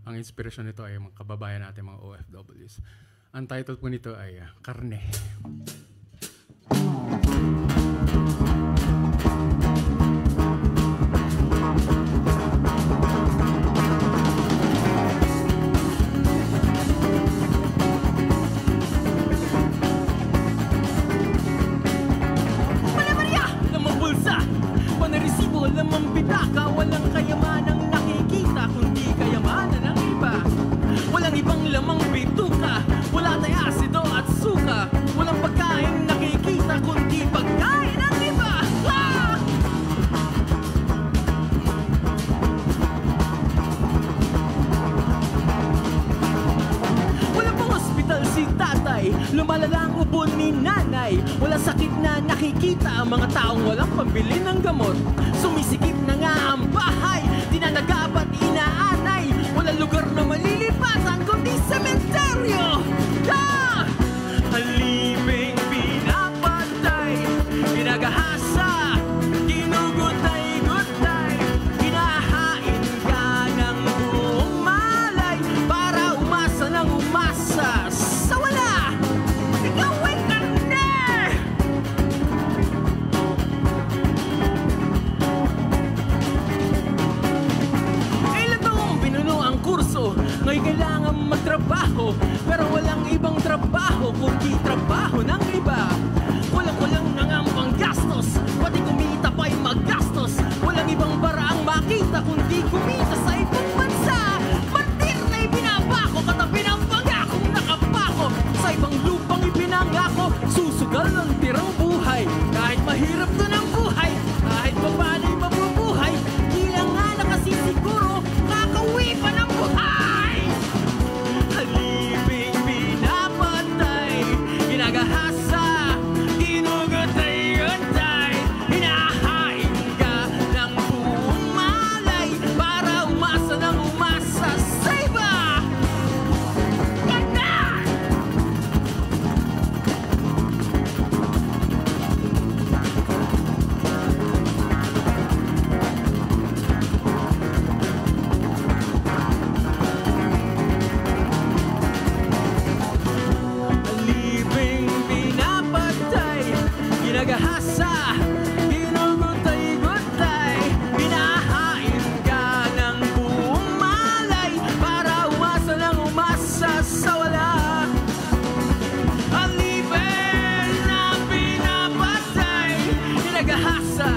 ang inspirasyon nito ay mga kababayan natin, mga OFWs. Ang title po nito ay Karne. Lamang bitaka, walang kayamanang nakikita kundi kayamanan ng iba. Walang ibang lamang bituka, wala tayong asido at suka. Walang pagkain nakikita kundi pagkain ng iba. Ah! Wala pang ospital si tatay, lumalala ang ubo ni nanay. Wala sakit na nakikita, mga taong walang pambili ng gamot. Sumisikip na nga ang bahay, di na nagabat inaanay. Walang lugar na malilipatan kundi sementeryo. Ah! Haliping pinapatay, ginagahasa, ginugutay-gutay. Hinahain ka ng buong malay para umasa ng umasa sa wala. Ikaw ay karne! Ilan taong binuno ang kurso, ngayon kailangan magtrabaho. Pero walang ibang trabaho kundi trabaho ng iba. Walang na nga ang panggastos, pati kumita pa'y maggastos. Walang ibang paraang makita kundi kumita sa ibang bansa. Partir na ibinabako, katabi ng pangakong nakapako. Sa ibang lupang ibinangako, susugal ng tirang buhay. Kahit mahirap na ng buhay, kahit pa paano'y mabubuhay, di lang nga nakasisiguro, kakauwi pa ng buhay. Haliping pinapatay, ginagahasa, ginugutay-gutay. Hinahain ka ng buong malay para umasa ng umasa sa iba. Ganda! Aliping pinapatay, ginagahasa, ginugutay-gutay. Hinahain ka ng buong malay para umasa ng umasa sa wala. Alipin na pinapatay, ginagahasa,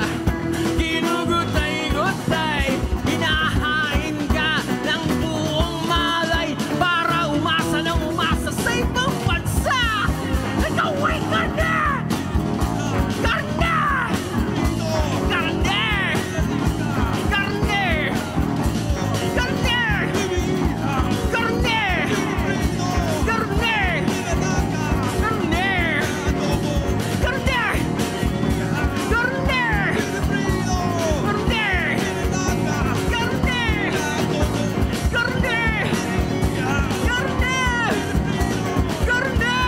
ginugutay-gutay. Hinahain ka ng buong malay para umasa ng umasa sa ibang bansa. Ikaw ay karne! Karne! Karne! Karne! Karne! Karne! Karne! Karne! Karne! Karne! Karne! Karne! Karne! Karne!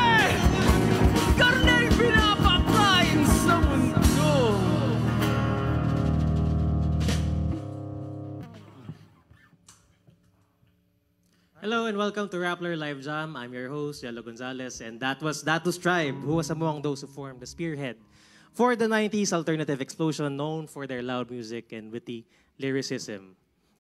Karne'y pinapakain sa mundo. Hello and welcome to Rappler Live Jam. I'm your host, Yelo Gonzalez, and that was Datus Tribe, who was among those who formed the spearhead for the 90s alternative explosion known for their loud music and witty lyricism.